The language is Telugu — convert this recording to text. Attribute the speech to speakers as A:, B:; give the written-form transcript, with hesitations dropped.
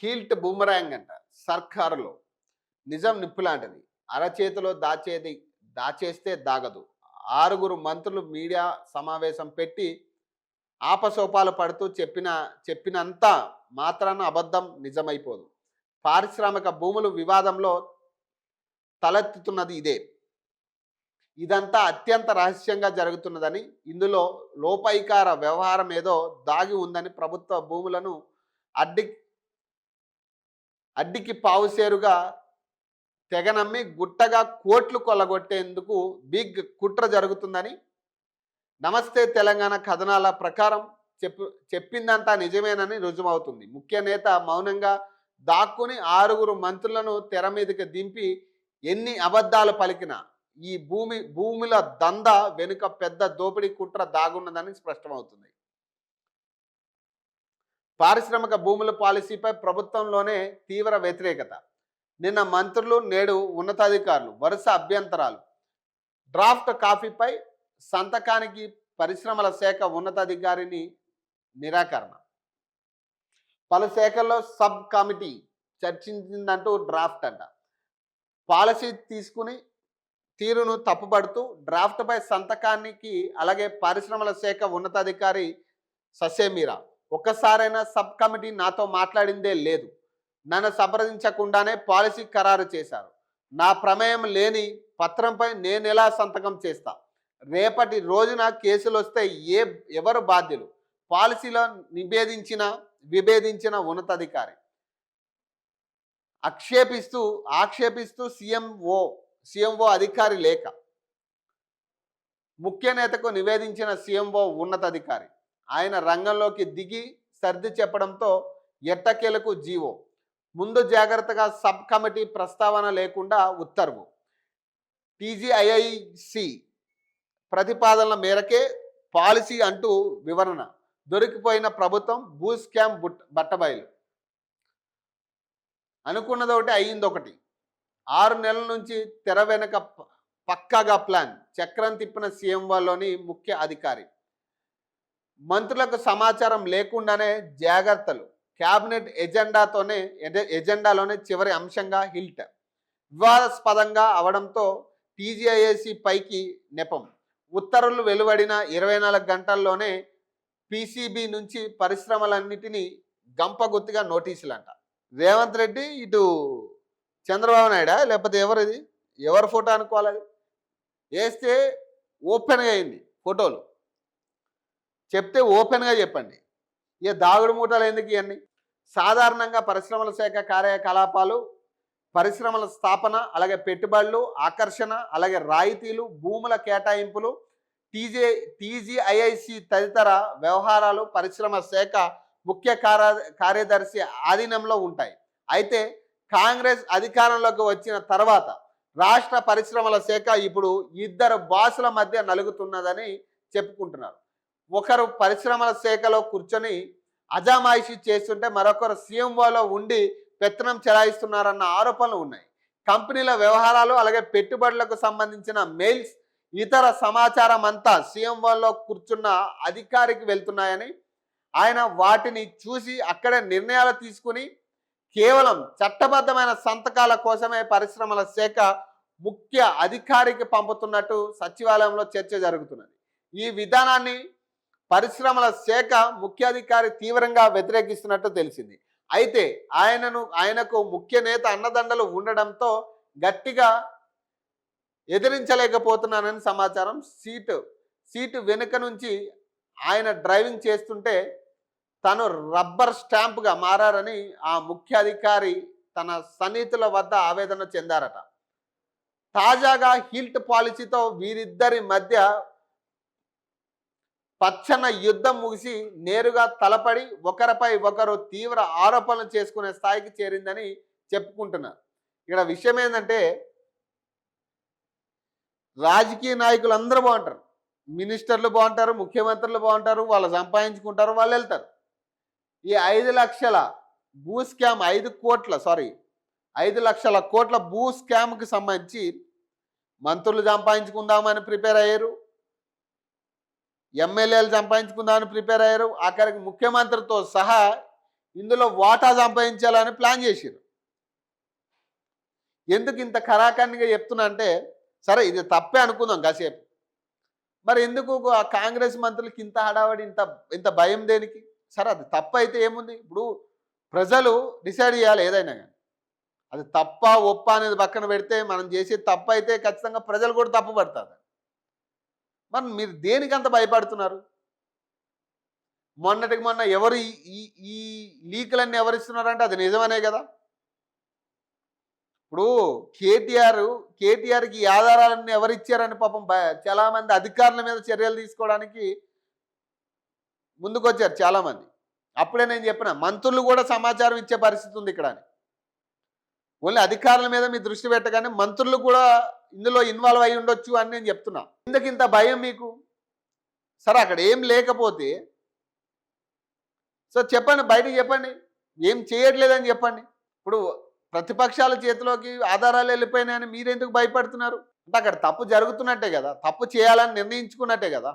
A: హీల్ట్ బూమరాంగ్ అంట. సర్కారులో నిజం నిప్పులాంటిది. అరచేతిలో దాచేస్తే దాగదు. ఆరుగురు మంత్రులు మీడియా సమావేశం పెట్టి ఆపసోపాలు పడుతూ చెప్పినంత మాత్రాన అబద్ధం నిజమైపోదు. పారిశ్రామిక భూములు వివాదంలో తలెత్తుతున్నది ఇదే. ఇదంతా అత్యంత రహస్యంగా జరుగుతున్నదని, ఇందులో లోపైకార వ్యవహారం ఏదో దాగి ఉందని, ప్రభుత్వ భూములను అడ్డి అడ్డికి పావుసేరుగా తెగనమ్మి గుట్టగా కోట్లు కొల్లగొట్టేందుకు బిగ్ కుట్ర జరుగుతుందని, నమస్తే తెలంగాణ కథనాల ప్రకారం చెప్పిందంతా నిజమేనని రుజుమవుతుంది. ముఖ్య నేత మౌనంగా దాక్కుని ఆరుగురు మంత్రులను తెర మీదకి దింపి ఎన్ని అబద్ధాలు పలికినా ఈ భూముల దంద వెనుక పెద్ద దోపిడీ కుట్ర దాగున్నదని స్పష్టమవుతుంది. పారిశ్రామిక భూముల పాలసీపై ప్రభుత్వంలోనే తీవ్ర వ్యతిరేకత. నిన్న మంత్రులు, నేడు ఉన్నతాధికారులు వరుస అభ్యంతరాలు. డ్రాఫ్ట్ కాపీపై సంతకానికి పరిశ్రమల శాఖ ఉన్నతాధికారిని నిరాకరణ. పలు శాఖల్లో సబ్ కమిటీ చర్చించిందంటూ డ్రాఫ్ట్ అంట. పాలసీ తీసుకుని తీరును తప్పుపడుతూ డ్రాఫ్ట్పై సంతకానికి అలాగే పరిశ్రమల శాఖ ఉన్నతాధికారి ససేమీరా ఒక్కసారైనా సబ్ కమిటీ నాతో మాట్లాడిందే లేదు. నన్ను సంప్రదించకుండానే పాలసీ ఖరారు చేశారు. నా ప్రమేయం లేని పత్రంపై నేనెలా సంతకం చేస్తా? రేపటి రోజున కేసులు వస్తే ఎవరు బాధ్యులు? పాలసీలో విభేదించిన ఉన్నతాధికారి ఆక్షేపిస్తూ సీఎంఓ అధికారి లేఖ. ముఖ్య నేతకు నివేదించిన సీఎంఓ ఉన్నతాధికారి ఆయన రంగంలోకి దిగి సర్ది చెప్పడంతో ఎట్టకేలకు జీవో. ముందు జాగ్రత్తగా సబ్ కమిటీ ప్రస్తావన లేకుండా ఉత్తర్వు. టీజీఐఐసి ప్రతిపాదనల మేరకే పాలసీ అంటూ వివరణ. దొరికిపోయిన ప్రభుత్వం భూ స్కామ్ బట్టబయలు. అనుకున్నది ఒకటి, అయ్యింది ఒకటి. 6 నెలల నుంచి తెర వెనక పక్కాగా ప్లాన్. చక్రం తిప్పిన సీఎంఓలోని ముఖ్య అధికారి. మంత్రులకు సమాచారం లేకుండానే జాగ్రత్తలు. క్యాబినెట్ ఎజెండాలోనే చివరి అంశంగా హిల్ట్. వివాదాస్పదంగా అవడంతో టీజీఐఏసీ పైకి నెపం. ఉత్తర్వులు వెలువడిన 24 గంటల్లోనే పీసీబీ నుంచి పరిశ్రమలన్నిటినీ గంపగుత్తిగా నోటీసులంట. రేవంత్ రెడ్డి ఇటు చంద్రబాబు నాయుడా లేకపోతే ఎవరిది? ఎవరి ఫోటో అనుకోవాలి? అది వేస్తే ఓపెన్గా అయింది ఫోటోలు. చెప్తే ఓపెన్గా చెప్పండి. ఇక దాగుడు మూటలు ఎందుకు ఇవన్నీ? సాధారణంగా పరిశ్రమల శాఖ కార్యకలాపాలు పరిశ్రమల స్థాపన, అలాగే పెట్టుబడులు, ఆకర్షణ, అలాగే రాయితీలు, భూముల కేటాయింపులు, టీజీఐఐసి తదితర వ్యవహారాలు పరిశ్రమ శాఖ ముఖ్య కార్యదర్శి ఆధీనంలో ఉంటాయి. అయితే కాంగ్రెస్ అధికారంలోకి వచ్చిన తర్వాత రాష్ట్ర పరిశ్రమల శాఖ ఇప్పుడు ఇద్దరు బాసుల మధ్య నలుగుతున్నదని చెప్పుకుంటున్నారు. ఒకరు పరిశ్రమల శాఖలో కూర్చొని అజామాయిషీ చేస్తుంటే మరొకరు సీఎంఓలో ఉండి పెత్తనం చెలాయిస్తున్నారన్న ఆరోపణలు ఉన్నాయి. కంపెనీల వ్యవహారాలు, అలాగే పెట్టుబడులకు సంబంధించిన మెయిల్స్, ఇతర సమాచారం అంతా సీఎంఓలో కూర్చున్న అధికారికి వెళ్తున్నాయని, ఆయన వాటిని చూసి అక్కడే నిర్ణయాలు తీసుకుని కేవలం చట్టబద్ధమైన సంతకాల కోసమే పరిశ్రమల శాఖ ముఖ్య అధికారికి పంపుతున్నట్టు సచివాలయంలో చర్చ జరుగుతున్నది. ఈ విధానాన్ని పరిశ్రమల శాఖ ముఖ్యాధికారి తీవ్రంగా వ్యతిరేకిస్తున్నట్టు తెలిసింది. అయితే ఆయనకు ముఖ్య నేత అన్నదండలు ఉండడంతో గట్టిగా ఎదిరించలేకపోతున్నానని సమాచారం. సీటు వెనుక నుంచి ఆయన డ్రైవింగ్ చేస్తుంటే తను రబ్బర్ స్టాంప్గా మారని ఆ ముఖ్యాధికారి తన సన్నిహితుల వద్ద ఆవేదన చెందారట. తాజాగా హిల్ట్ పాలసీతో వీరిద్దరి మధ్య పచ్చన యుద్ధం ముగిసి నేరుగా తలపడి ఒకరిపై ఒకరు తీవ్ర ఆరోపణలు చేసుకునే స్థాయికి చేరిందని చెప్పుకుంటున్నారు. ఇక్కడ విషయం ఏంటంటే, రాజకీయ నాయకులు అందరూ బాగుంటారు, మినిస్టర్లు బాగుంటారు, ముఖ్యమంత్రులు బాగుంటారు, వాళ్ళు సంపాదించుకుంటారు, వాళ్ళు వెళ్తారు. ఈ 5 లక్షల భూ స్కామ్ 5 లక్షల కోట్ల భూ స్కామ్కి సంబంధించి మంత్రులు సంపాదించుకుందామని ప్రిపేర్ అయ్యారు, ఎమ్మెల్యేలు సంపాదించుకుందామని ప్రిపేర్ అయ్యారు, ఆఖరికి ముఖ్యమంత్రితో సహా ఇందులో వాటా సంపాదించాలని ప్లాన్ చేసిరు. ఎందుకు ఇంత ఖరాఖండిగా చెప్తున్నా అంటే, సరే ఇది తప్పే అనుకుందాం కాసేపు. మరి ఎందుకు ఆ కాంగ్రెస్ మంత్రులకి ఇంత హడావడి, ఇంత ఇంత భయం దేనికి? సరే అది తప్పు అయితే ఏముంది? ఇప్పుడు ప్రజలు డిసైడ్ చేయాలి ఏదైనా కానీ. అది తప్ప ఒప్ప అనేది పక్కన పెడితే మనం చేసేది తప్పు అయితే ఖచ్చితంగా ప్రజలు కూడా తప్పు పడతారు. మరి మీరు దేనికి అంత భయపడుతున్నారు? మొన్నటికి మొన్న ఎవరు ఈ ఈ ఈ లీకులన్నీ ఎవరిస్తున్నారంటే అది నిజమనే కదా. ఇప్పుడు కేటీఆర్కి ఈ ఆధారాలన్నీ ఎవరిచ్చారని పాపం చాలా మంది అధికారుల మీద చర్యలు తీసుకోవడానికి ముందుకొచ్చారు చాలామంది. అప్పుడే నేను చెప్పిన మంత్రులు కూడా సమాచారం ఇచ్చే పరిస్థితి ఉంది ఇక్కడ అని. ఓన్లీ అధికారుల మీద మీ దృష్టి పెట్టగానే మంత్రులు కూడా ఇందులో ఇన్వాల్వ్ అయి ఉండొచ్చు అని నేను చెప్తున్నా. ఎందుకు ఇంత భయం మీకు? సరే అక్కడ ఏం లేకపోతే సో చెప్పండి, బయటకు చెప్పండి, ఏం చేయట్లేదని చెప్పండి. ఇప్పుడు ప్రతిపక్షాల చేతిలోకి ఆధారాలు వెళ్ళిపోయినాయని మీరెందుకు భయపడుతున్నారు? అంటే అక్కడ తప్పు జరుగుతున్నట్టే కదా, తప్పు చేయాలని నిర్ణయించుకున్నట్టే కదా.